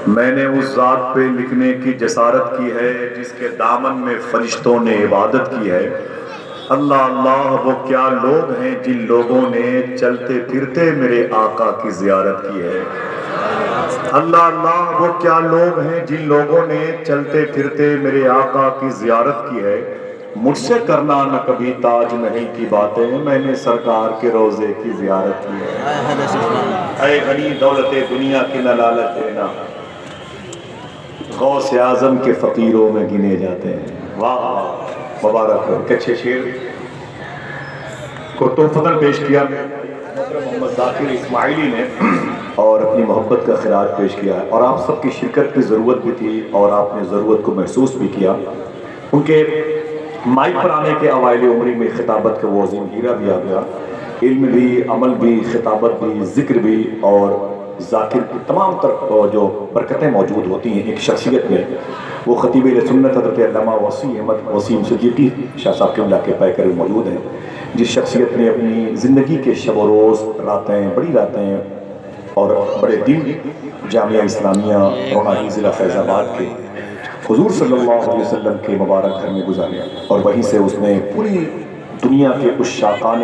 میں نے اس ذات پہ لکھنے کی جسارت کی ہے جس کے دامن میں فرشتوں نے عبادت کی ہے۔ اللہ اللہ وہ کیا لوگ ہیں جن لوگوں نے چلتے پھرتے میرے آقا کی زیارت کی ہے۔ اللہ اللہ وہ کیا لوگ ہیں جن لوگوں نے چلتے پھرتے میرے آقا کی زیارت کی ہے۔ مجھ سے کرنا نہ کبھی تاج محل کی باتیں، میں نے سرکار کے روضے کی زیارت کی ہے۔ اے غنی دولت دنیا کی نہ لالچ دینا، غوث اعظم کے فقیروں میں گنے جاتے ہیں۔ واہ واہ مبارک ہو، کچھے شیر کو تحفتاً پیش کیا محمد ذاکر اسماعیلی نے اور اپنی محبت کا خراج پیش کیا ہے، اور آپ سب کی شرکت کی ضرورت بھی تھی اور آپ نے ضرورت کو محسوس بھی کیا۔ ان کے مائک پر آنے کے اوائل عمری میں خطابت کا وہ عظیم ہیرا بھی آ گیا، علم بھی، عمل بھی، خطابت بھی، ذکر بھی، اور ذاکر کی تمام تر جو برکتیں موجود ہوتی ہیں ایک شخصیت میں، وہ خطیب اہل سنت حضرت علامہ وسیم صدیقی شاہ صاحب قبلہ کے پیکر موجود ہیں، جس شخصیت نے اپنی زندگی کے شب و روز، راتیں، بڑی راتیں اور بڑے دن جامعہ اسلامیہ روناہی ضلع فیض آباد کے حضور صلی اللہ علیہ وسلم کے مبارک گھر میں گزارے، اور وہیں سے اس نے پوری دنیا کے عشاقان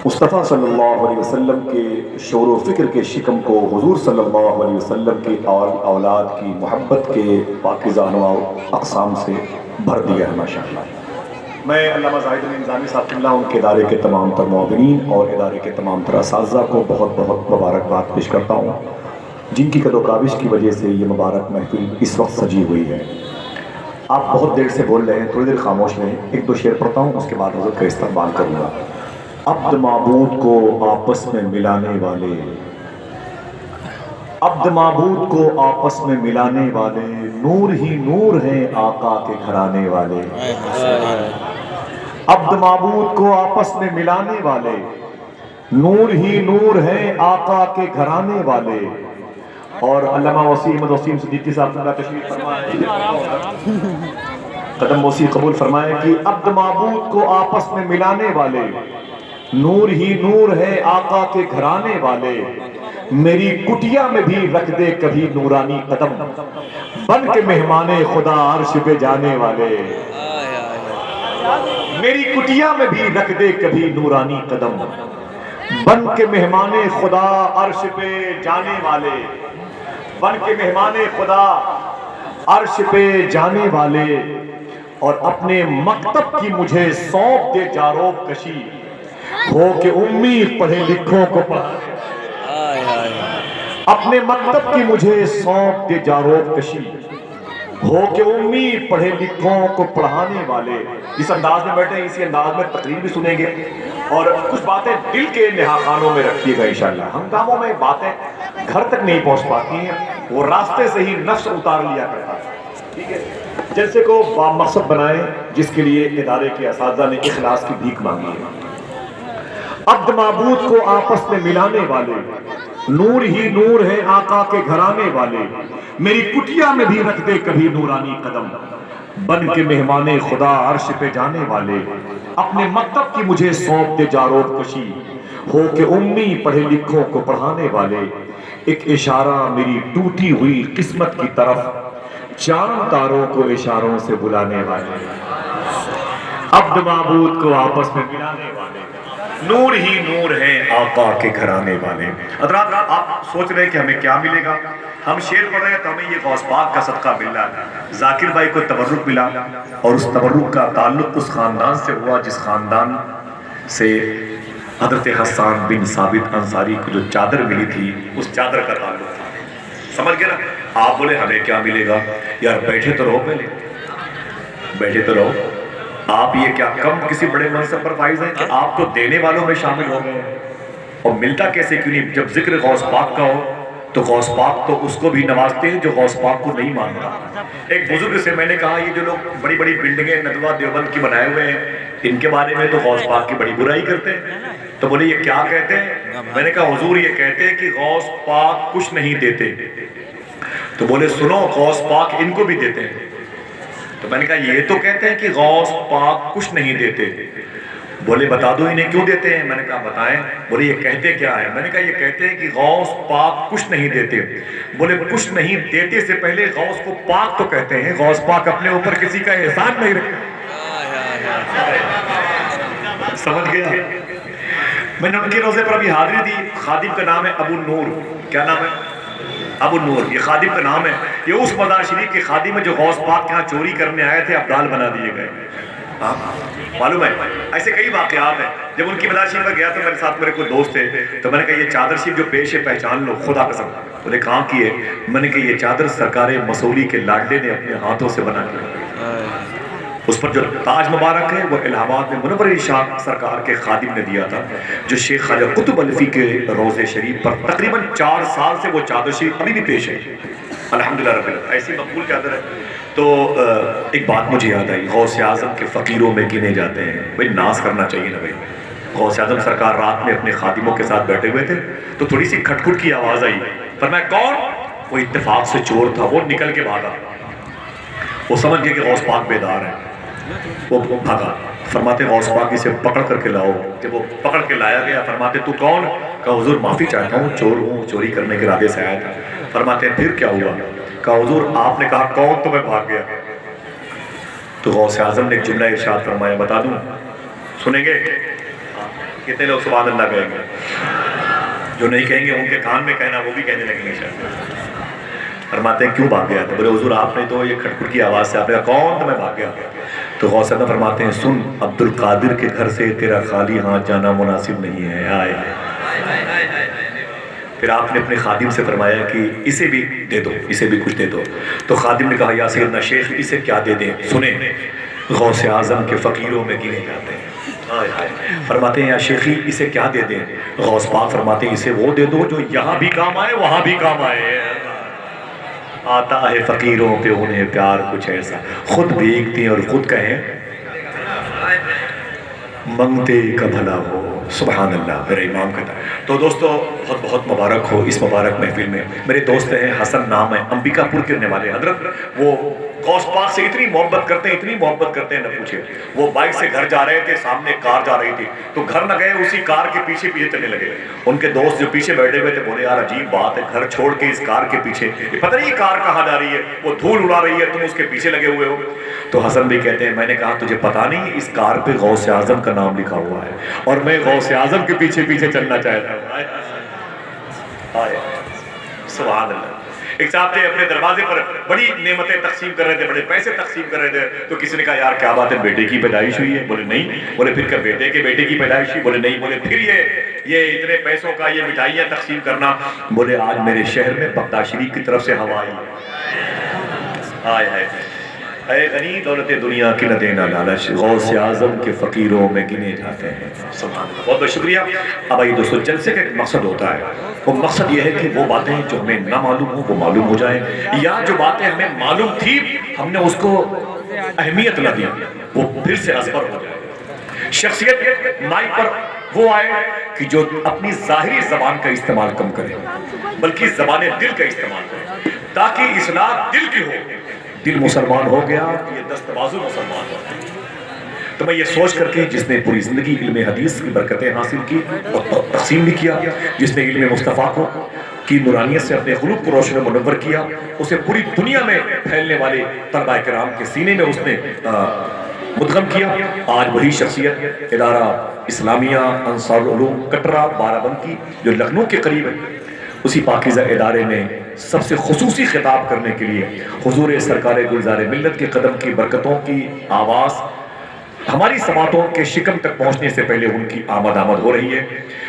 مصطفیٰ صلی اللہ علیہ وسلم کے شعور و فکر کے شکم کو حضور صلی اللہ علیہ وسلم کی اولاد کی محبت کے پاکیزہ انواع اقسام سے بھر دیا ہے ماشاءاللہ۔ میں علامہ زاہد الانظامی صاحب اللہ ان کے ادارے کے تمام تر معاونین اور ادارے کے تمام تر اساتذہ کو بہت بہت مبارکباد پیش کرتا ہوں، جن کی قد و کاوش کی وجہ سے یہ مبارک محفل اس وقت سجی ہوئی ہے۔ آپ بہت دیر سے بول رہے ہیں، تھوڑی دیر خاموش رہیں، ایک دو شعر پڑھتا ہوں، اس کے بعد حضرت کا استقبال کروں گا۔ عبد معبود کو آپس میں ملانے والے، عبد معبود کو آپس میں ملانے والے، نور ہی نور ہیں آقا کے گھرانے والے۔ عبد معبود کو آپس میں ملانے والے، نور ہی نور ہیں آقا کے گھرانے والے۔ اور علامہ وسیم صدیقی صاحب اللہ تشریف فرمائے، قدم موسی قبول فرمائے کہ عبد معبود کو آپس میں ملانے والے، نور ہی نور ہے آقا کے گھرانے والے۔ میری کٹیا میں بھی رکھ دے کبھی نورانی قدم، بن کے مہمان خدا عرش پہ جانے والے۔ میری کٹیا میں بھی رکھ دے کبھی نورانی قدم، بن کے مہمان خدا عرش پہ جانے والے، بن کے مہمان خدا عرش پہ جانے والے۔ اور اپنے مکتب کی مجھے سونپ دے جاروب کشی، ہو کہ امی پڑھے لکھوں کو پڑھانے، اپنے مکتب کی مجھے سونپ دے جاروب کشی، ہو کہ امی پڑھے لکھوں کو پڑھانے والے۔ اس انداز میں بیٹھے، اسی انداز میں تقریر بھی سنیں گے اور کچھ باتیں دل کے نہا خانوں میں رکھیے گا انشاءاللہ۔ ہم کاموں میں باتیں گھر تک نہیں پہنچ پاتی ہیں، وہ راستے سے ہی نفس اتار لیا کرتا ہے، ٹھیک ہے؟ جلسے کو بامقصد بنائیں، جس کے لیے ادارے کے اساتذہ نے اخلاص کی بھیک مانگی ہے۔ عبد معبود کو آپس میں ملانے والے، نور ہی نور ہے آقا کے گھرانے والے۔ میری کٹیا میں بھی رکھ دے کبھی نورانی قدم، بن کے مہمان خدا عرش پہ جانے والے۔ اپنے مکتب کی مجھے سونپ دے جاروب کشی، ہو کہ امی پڑھے لکھوں کو پڑھانے والے۔ ایک اشارہ میری ٹوٹی ہوئی قسمت کی طرف، چاند تاروں کو اشاروں سے بلانے والے۔ عبد معبود کو آپس میں ملانے والے، نور ہی نور ہے آقا کے گھرانے والے۔ حضرات آپ سوچ رہے ہیں کہ ہمیں کیا ملے گا؟ ہم شعر پڑھ رہے ہیں تو ہمیں یہ غوث پاک کا صدقہ مل رہا ہے۔ ذاکر بھائی کو تبرک ملا، اور اس تبرک کا تعلق اس خاندان سے ہوا جس خاندان سے حضرت حسان بن ثابت انصاری کو جو چادر ملی تھی، اس چادر کا تعلق تھا۔ سمجھ گئے نا؟ آپ بولے ہمیں کیا ملے گا؟ یار بیٹھے تو رہو، پہلے بیٹھے تو رہو۔ آپ یہ کیا کم کسی بڑے منصب پر فائز ہیں کہ آپ تو دینے والوں میں شامل ہو گئے ہیں؟ اور ملتا کیسے کیوں نہیں؟ جب ذکر غوث پاک کا ہو تو غوث پاک تو اس کو بھی نوازتے ہیں جو غوث پاک کو نہیں مانتا۔ ایک بزرگ سے میں نے کہا یہ جو لوگ بڑی بڑی بلڈنگیں ندوہ دیوبند کی بنائے ہوئے ہیں، ان کے بارے میں تو غوث پاک کی بڑی برائی کرتے ہیں۔ تو بولے یہ کیا کہتے ہیں؟ میں نے کہا حضور یہ کہتے ہیں کہ غوث پاک کچھ نہیں دیتے۔ تو بولے سنو غوث پاک ان کو بھی دیتے ہیں۔ تو میں نے کہا یہ تو کہتے ہیں کہ غوث پاک کچھ نہیں دیتے۔ بولے بتا دو انہیں کیوں دیتے ہیں؟ میں نے کہا بتائیں۔ بولے یہ کہتے کیا ہے؟ میں نے کہا یہ کہتے ہیں کہ غوث پاک کچھ نہیں دیتے۔ بولے کچھ نہیں دیتے سے پہلے غوث کو پاک تو کہتے ہیں، غوث پاک اپنے اوپر کسی کا احسان نہیں رکھتے۔ سمجھ گیا؟ میں نے ان کے روزے پر ابھی حاضری دی، خادم کا نام ہے ابو نور۔ کیا نام ہے؟ ابو نور، یہ خادم کا نام ہے۔ یہ اس مزار شریف کے خادم ہے جو غوث پاک کے یہاں چوری کرنے آئے تھے، ابدال بنا دیے گئے۔ معلوم ہے ایسے کئی واقعات ہیں۔ جب ان کی مزار شریف پر گیا تو میرے ساتھ میرے کوئی دوست تھے، تو میں نے کہا یہ چادر شریف جو پیش ہے پہچان لو، خدا قسم۔ بولے کہاں کی ہے؟ میں نے کہا یہ چادر سرکار مسولی کے لاڈلے نے اپنے ہاتھوں سے بنا کے اس پر جو تاج مبارک ہے وہ الہ آباد میں منور شاہ سرکار کے خادم نے دیا تھا، جو شیخ خواجہ قطب الفی کے روضے شریف پر تقریباً 4 سال سے وہ چادر شریف ابھی بھی پیش ہے، الحمدللہ رب العالمین، ایسی مقبول چادر ہے۔ تو ایک بات مجھے یاد آئی، غوث اعظم کے فقیروں میں گنے جاتے ہیں۔ بھائی ناز کرنا چاہیے نا بھائی۔ غوث اعظم سرکار رات میں اپنے خادموں کے ساتھ بیٹھے ہوئے تھے تو تھوڑی سی کھٹ کھٹ کی آواز آئی، فرمایا کون؟ وہ اتفاق سے چور تھا، وہ نکل کے بھاگا۔ وہ سمجھ گئے کہ غوث پاک بیدار ہے، وہ بھاگا۔ فرماتے غوث پاک اسے پکڑ کر کے لاؤ۔ جب وہ پکڑ کے لایا گیا، فرماتے تو کون؟ کہا حضور معافی چاہتا ہوں، چور ہوں، چوری کرنے کے ارادے سے آیا تھا۔ فرماتے پھر کیا ہوا؟ کہا حضور آپ نے کہا کون تو میں بھاگ گیا۔ تو غوث اعظم نے ایک جملہ ارشاد فرمایا، بتا دوں؟ سنیں گے؟ کتنے لوگ سبحان اللہ کہیں گے؟ جو نہیں کہیں گے ان کے کان میں کہنا، وہ بھی کہنے لگیں گے شاید۔ فرماتے ہیں کیوں بھاگ گیا؟ تو بولے حضور آپ نے تو یہ کھٹ کھٹ کی آواز سے آپ نے کہا کون تو میں بھاگ گیا۔ تو غوث اعظم فرماتے ہیں سن، عبد القادر کے گھر سے تیرا خالی ہاتھ جانا مناسب نہیں ہے، آئے۔ پھر آپ نے اپنے خادم سے فرمایا کہ اسے بھی دے دو، اسے بھی کچھ دے دو۔ تو خادم نے کہا یا سیدنا شیخ اسے کیا دے دیں؟ سنیں، غوث اعظم کے فقیروں میں گنے جاتے ہیں۔ فرماتے ہیں یا شیخی اسے کیا دے دیں؟ غوث پاک فرماتے ہیں اسے وہ دے دو جو یہاں بھی کام آئے وہاں بھی کام آئے۔ آتا ہے فقیروں پہ انہیں پیار کچھ ایسا، خود بھیگتے ہیں اور خود کہیں منگتے کا بھلا ہو۔ سبحان اللہ، میرا امام کہتا ہے۔ تو دوستو بہت بہت مبارک ہو اس مبارک محفل میں۔ میرے دوست ہیں حسن نام ہے، امبیکا پور کے رہنے والے حضرت، وہ غوث پاک سے اتنی محبت کرتے ہیں، اتنی محبت کرتے ہیں نہ پوچھے۔ وہ بائک سے گھر جا رہے تھے، سامنے کار جا رہی تھی، تو گھر نہ گئے، اسی کار کے پیچھے پیچھے چلنے لگے۔ ان کے دوست جو پیچھے بیٹھے ہوئے تھے بولے یار عجیب بات ہے، گھر چھوڑ کے اس کار کے پیچھے، پتہ نہیں یہ کار کہاں جا رہی ہے، وہ دھول اڑا رہی ہے، تم اس کے پیچھے لگے ہوئے ہو۔ تو حسن بھی کہتے ہیں میں نے کہا تجھے پتہ نہیں اس کار پہ غوث اعظم کا نام لکھا ہوا ہے اور میں غوث اعظم کے پیچھے پیچھے چلنا چاہتا ہوں۔ سبحان اللہ۔ ایک صاحب تھے اپنے دروازے پر بڑی نعمتیں تقسیم کر رہے تھے، بڑے پیسے تقسیم کر رہے تھے، تو کسی نے کہا یار کیا بات ہے بیٹے کی پیدائش ہوئی ہے؟ بولے نہیں۔ بولے پھر کیا بیٹے کے بیٹے کی پیدائش ہوئی؟ بولے نہیں۔ بولے پھر یہ اتنے پیسوں کا یہ مٹھائیاں تقسیم کرنا؟ بولے آج میرے شہر میں بغداد شریف کی طرف سے ہوا آئی۔ آئے ہائے اے غنی دولت دنیا کی نہ دینا لالچ، غوث اعظم کے فقیروں میں گنے جاتے ہیں۔ سبحان اللہ، بہت بہت شکریہ۔ اب آئیے دوستو، جلسے کا ایک مقصد ہوتا ہے، وہ مقصد یہ ہے کہ وہ باتیں جو ہمیں نہ معلوم ہوں وہ معلوم ہو جائیں، یا جو باتیں ہمیں معلوم تھی ہم نے اس کو اہمیت نہ دی وہ پھر سے ازبر ہو جائے۔ شخصیت مائک پر وہ آئے کہ جو اپنی ظاہری زبان کا استعمال کم کرے بلکہ زبان دل کا استعمال کرے، تاکہ اصلاح دل کی ہو۔ دل مسلمان ہو گیا یہ دست بازو مسلمان ہو گیا۔ تو میں یہ سوچ کر کے جس نے پوری زندگی علم حدیث کی برکتیں حاصل کی اور تقسیم بھی کیا، جس نے علم مصطفیٰ کو کی نورانیت سے اپنے قلوب کو روشن منور کیا، اسے پوری دنیا میں پھیلنے والے طلبہ کرام کے سینے میں اس نے مدغم کیا۔ آج وہی شخصیت ادارہ اسلامیہ انصار العلوم کٹرا بارہ بنکی جو لکھنؤ کے قریب ہے، اسی پاکیزہ ادارے میں سب سے خصوصی خطاب کرنے کے لیے حضور سرکار گلزار ملت کے قدم کی برکتوں کی آواز ہماری سماعتوں کے شکم تک پہنچنے سے پہلے ان کی آمد ہو رہی ہے۔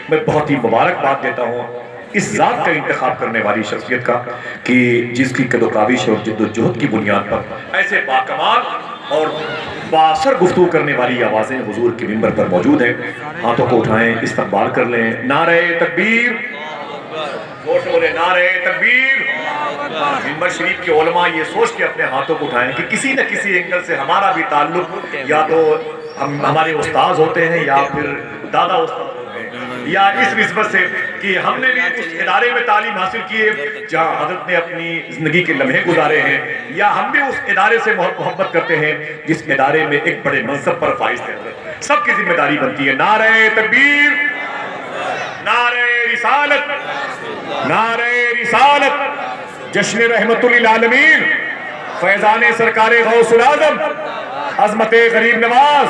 میں بہت ہی مبارکباد دیتا ہوں اس ذات کا انتخاب کرنے والی شخصیت کا کہ جس کی قد و کاوش اور جد و جہد کی بنیاد پر ایسے باکمال اور باثر گفتگو کرنے والی آوازیں حضور کے منبر پر موجود ہیں۔ ہاتھوں کو اٹھائیں، استقبال کر لیں۔ نعرہ تکبیر، زور سے بولے نعرہ تکبیر۔ منبر شریف کے علماء یہ سوچ کے اپنے ہاتھوں کو اٹھائیں کہ کسی نہ کسی اینگل سے ہمارا بھی تعلق یا تو ہمارے استاذ ہوتے ہیں یا پھر دادا استاذ ہوتے ہیں، یا اس نسبت سے کہ کہ ہم نے بھی اس ادارے میں تعلیم حاصل کی ہے جہاں حضرت نے اپنی زندگی کے لمحے گزارے ہیں، یا ہم بھی اس ادارے سے محبت کرتے ہیں جس ادارے میں ایک بڑے منصب پر فائز تھے. سب کی ذمہ داری بنتی ہے. نعرہ تکبیر، نعرہ رسالت، نعرہ رسالت. جشن رحمت للعالمین، فیضان سرکار غوث العظم، عظمت غریب نواز،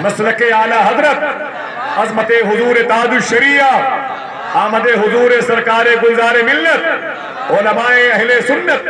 مسلک اعلی حضرت، عظمت حضور تاج الشریعہ، آمد حضور سرکار گلزار ملت، علماء اہل سنت.